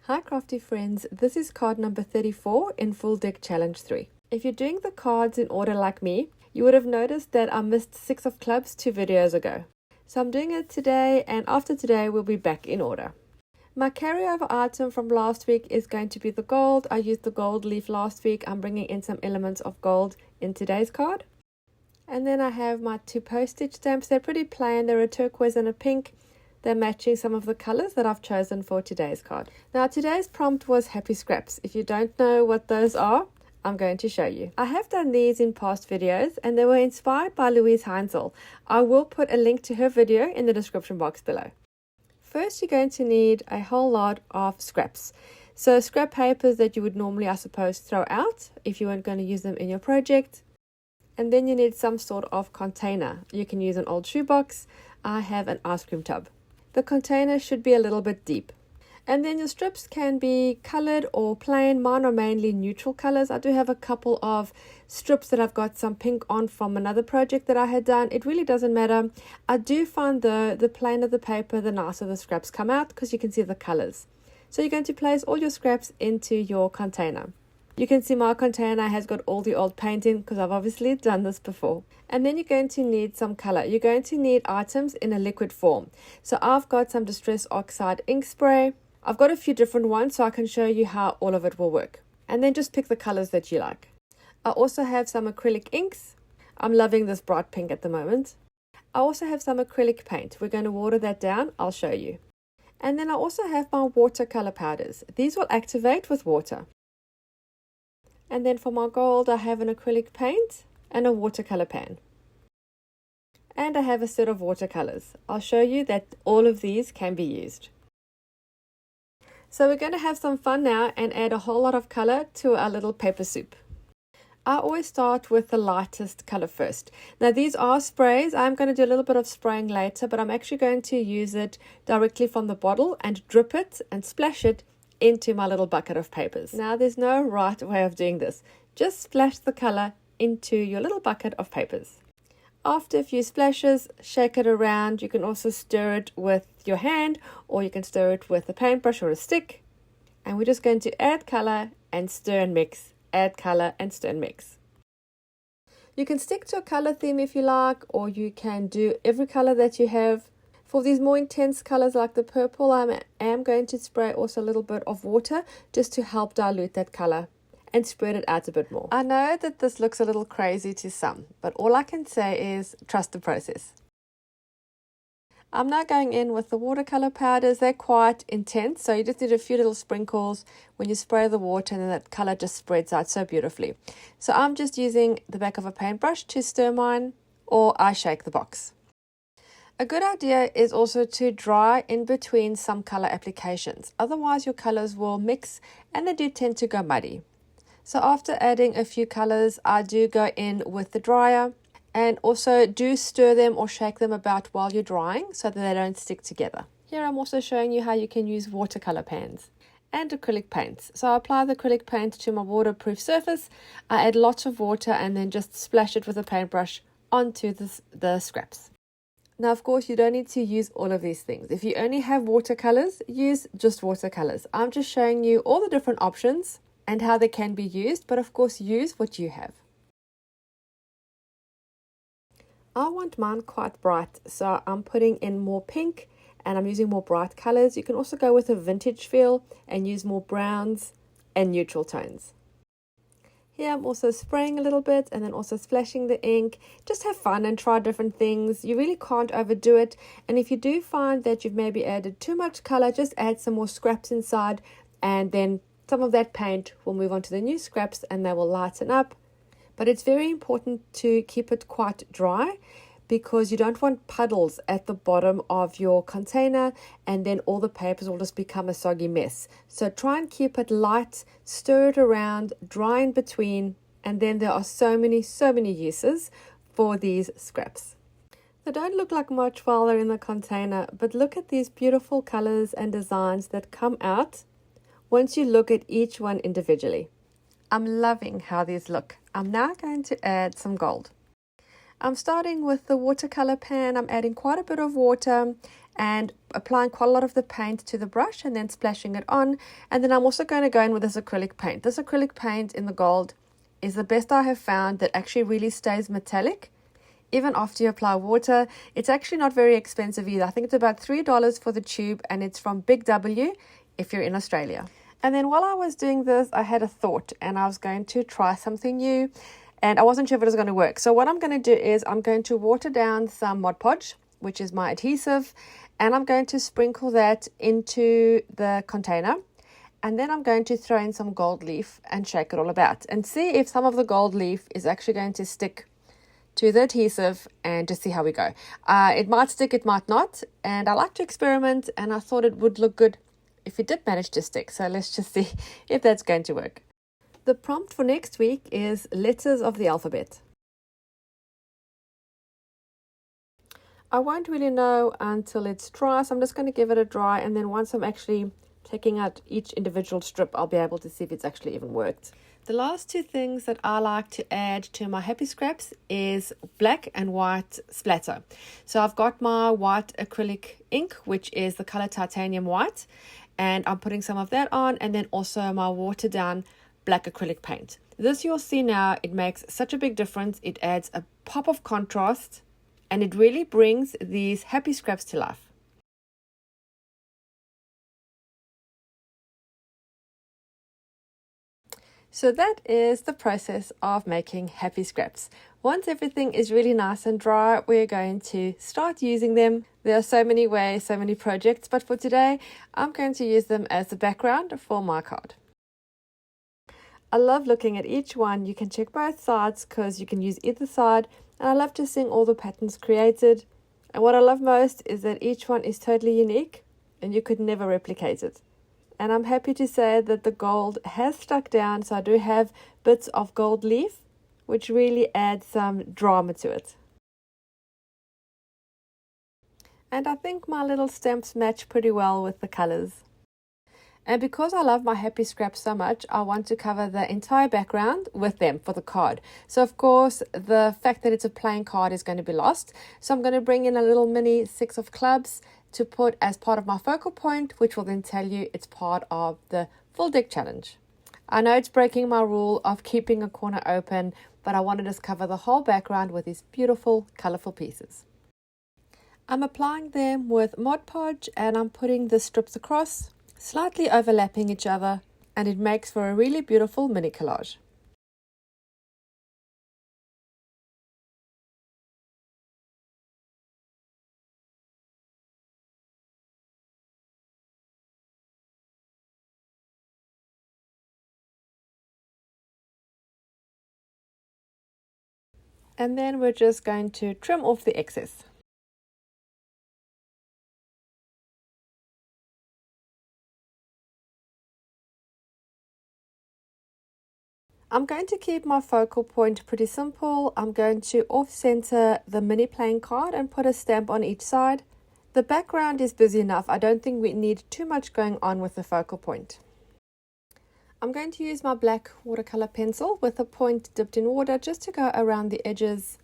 Hi crafty friends, this is card number 34 in Full Deck Challenge 3. If you're doing the cards in order like me, you would have noticed that I missed 6 of clubs 2 videos ago. So I'm doing it today, and after today we'll be back in order. My carryover item from last week is going to be the gold. I used the gold leaf last week. I'm bringing in some elements of gold in today's card. And then I have my 2 postage stamps. They're pretty plain. They're a turquoise and a pink. They're matching some of the colors that I've chosen for today's card. Now today's prompt was happy scraps. If you don't know what those are, I'm going to show you. I have done these in past videos and they were inspired by Louise Heinzel. I will put a link to her video in the description box below. First, you're going to need a whole lot of scraps. So scrap papers that you would normally, I suppose, throw out if you weren't going to use them in your project. And then you need some sort of container. You can use an old shoebox. I have an ice cream tub. The container should be a little bit deep. And then your strips can be colored or plain. Mine are mainly neutral colors. I do have a couple of strips that I've got some pink on from another project that I had done. It really doesn't matter. I do find the plainer the paper, the nicer the scraps come out because you can see the colors. So you're going to place all your scraps into your container. You can see my container has got all the old paint in because I've obviously done this before. And then you're going to need some color. You're going to need items in a liquid form. So I've got some Distress Oxide ink spray. I've got a few different ones so I can show you how all of it will work. And then just pick the colors that you like. I also have some acrylic inks. I'm loving this bright pink at the moment. I also have some acrylic paint. We're going to water that down. I'll show you. And then I also have my watercolor powders. These will activate with water. And then for my gold, I have an acrylic paint and a watercolor pan. And I have a set of watercolors. I'll show you that all of these can be used. So we're going to have some fun now and add a whole lot of color to our little paper soup. I always start with the lightest color first. Now these are sprays. I'm going to do a little bit of spraying later, but I'm actually going to use it directly from the bottle and drip it and splash it into my little bucket of papers. Now there's no right way of doing this. Just splash the color into your little bucket of papers. After a few splashes, shake it around. You can also stir it with your hand or you can stir it with a paintbrush or a stick. And we're just going to add color and stir and mix. Add color and stir and mix. You can stick to a color theme if you like, or you can do every color that you have. For these more intense colors like the purple, I am going to spray also a little bit of water just to help dilute that color and spread it out a bit more. I know that this looks a little crazy to some, but all I can say is trust the process. I'm now going in with the watercolor powders. They're quite intense, so you just need a few little sprinkles when you spray the water and then that color just spreads out so beautifully. So I'm just using the back of a paintbrush to stir mine, or I shake the box. A good idea is also to dry in between some color applications. Otherwise your colors will mix and they do tend to go muddy. So after adding a few colors, I do go in with the dryer and also do stir them or shake them about while you're drying so that they don't stick together. Here I'm also showing you how you can use watercolor pans and acrylic paints. So I apply the acrylic paint to my waterproof surface. I add lots of water and then just splash it with a paintbrush onto the scraps. Now, of course, you don't need to use all of these things. If you only have watercolors, use just watercolors. I'm just showing you all the different options and how they can be used, but of course, use what you have. I want mine quite bright, so I'm putting in more pink and I'm using more bright colors. You can also go with a vintage feel and use more browns and neutral tones. Here I'm also spraying a little bit and then also splashing the ink. Just have fun and try different things. You really can't overdo it. And if you do find that you've maybe added too much color, just add some more scraps inside and then some of that paint will move on to the new scraps and they will lighten up. But it's very important to keep it quite dry because you don't want puddles at the bottom of your container and then all the papers will just become a soggy mess. So try and keep it light, stir it around, dry in between, and then there are so many uses for these scraps. They don't look like much while they're in the container, but look at these beautiful colors and designs that come out once you look at each one individually. I'm loving how these look. I'm now going to add some gold. I'm starting with the watercolor pan. I'm adding quite a bit of water and applying quite a lot of the paint to the brush and then splashing it on. And then I'm also going to go in with this acrylic paint. This acrylic paint in the gold is the best I have found that actually really stays metallic. Even after you apply water, it's actually not very expensive either. I think it's about $3 for the tube, and it's from Big W if you're in Australia. And then while I was doing this, I had a thought, and I was going to try something new, and I wasn't sure if it was going to work. So what I'm going to do is I'm going to water down some Mod Podge, which is my adhesive, and I'm going to sprinkle that into the container. And then I'm going to throw in some gold leaf and shake it all about and see if some of the gold leaf is actually going to stick to the adhesive, and just see how we go. It might stick, it might not, and I like to experiment, and I thought it would look good if it did manage to stick. So let's just see if that's going to work. The prompt for next week is letters of the alphabet. I won't really know until it's dry, so I'm just going to give it a dry, and then once I'm actually taking out each individual strip, I'll be able to see if it's actually even worked. The last two things that I like to add to my happy scraps is black and white splatter. So I've got my white acrylic ink, which is the color titanium white, and I'm putting some of that on, and then also my watered down black acrylic paint. This you'll see now, it makes such a big difference. It adds a pop of contrast, and it really brings these happy scraps to life. So that is the process of making happy scraps. Once everything is really nice and dry, we're going to start using them. There are so many ways, so many projects, but for today, I'm going to use them as the background for my card. I love looking at each one. You can check both sides because you can use either side, and I love just seeing all the patterns created. And what I love most is that each one is totally unique and you could never replicate it. And I'm happy to say that the gold has stuck down, so I do have bits of gold leaf, which really adds some drama to it. And I think my little stamps match pretty well with the colors. And because I love my happy scraps so much, I want to cover the entire background with them for the card. So of course, the fact that it's a plain card is going to be lost. So I'm going to bring in a little mini 6 of clubs to put as part of my focal point, which will then tell you it's part of the full deck challenge. I know it's breaking my rule of keeping a corner open, but I want to just cover the whole background with these beautiful, colorful pieces. I'm applying them with Mod Podge, and I'm putting the strips across, slightly overlapping each other, and it makes for a really beautiful mini collage. And then we're just going to trim off the excess. I'm going to keep my focal point pretty simple. I'm going to off-center the mini playing card and put a stamp on each side. The background is busy enough. I don't think we need too much going on with the focal point. I'm going to use my black watercolor pencil with a point dipped in water just to go around the edges,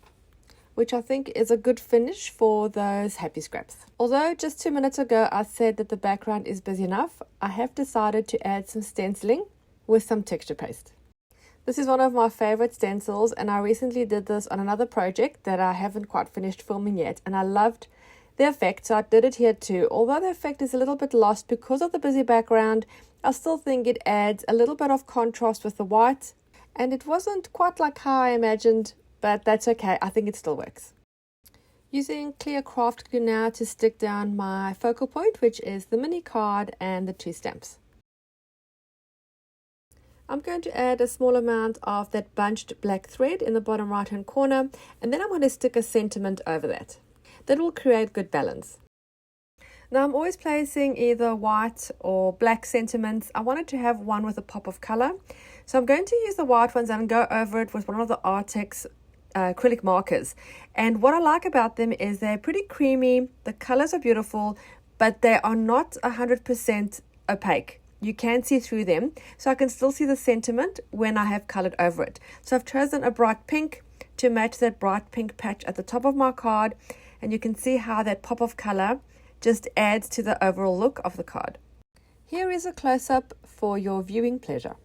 which I think is a good finish for those happy scraps. Although just 2 minutes ago I said that the background is busy enough, I have decided to add some stenciling with some texture paste. This is one of my favorite stencils, and I recently did this on another project that I haven't quite finished filming yet, and I loved the effect, so I did it here too. Although the effect is a little bit lost because of the busy background, I still think it adds a little bit of contrast with the white, and it wasn't quite like how I imagined, but that's okay. I think it still works. Using clear craft glue now to stick down my focal point, which is the mini card and the 2 stamps. I'm going to add a small amount of that bunched black thread in the bottom right hand corner, and then I'm going to stick a sentiment over that. That will create good balance. Now I'm always placing either white or black sentiments. I wanted to have one with a pop of color, so I'm going to use the white ones and go over it with one of the ArtStacks acrylic markers. And what I like about them is they're pretty creamy, the colors are beautiful, but they are not 100% opaque. You can see through them, so I can still see the sentiment when I have colored over it. So I've chosen a bright pink to match that bright pink patch at the top of my card, and you can see how that pop of color just adds to the overall look of the card. Here is a close-up for your viewing pleasure.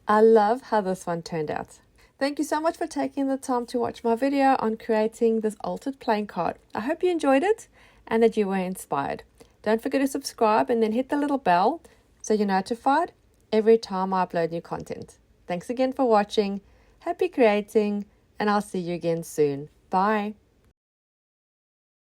I love how this one turned out. Thank you so much for taking the time to watch my video on creating this altered playing card. I hope you enjoyed it and that you were inspired. Don't forget to subscribe and then hit the little bell so you're notified every time I upload new content. Thanks again for watching. Happy creating, and I'll see you again soon. Bye.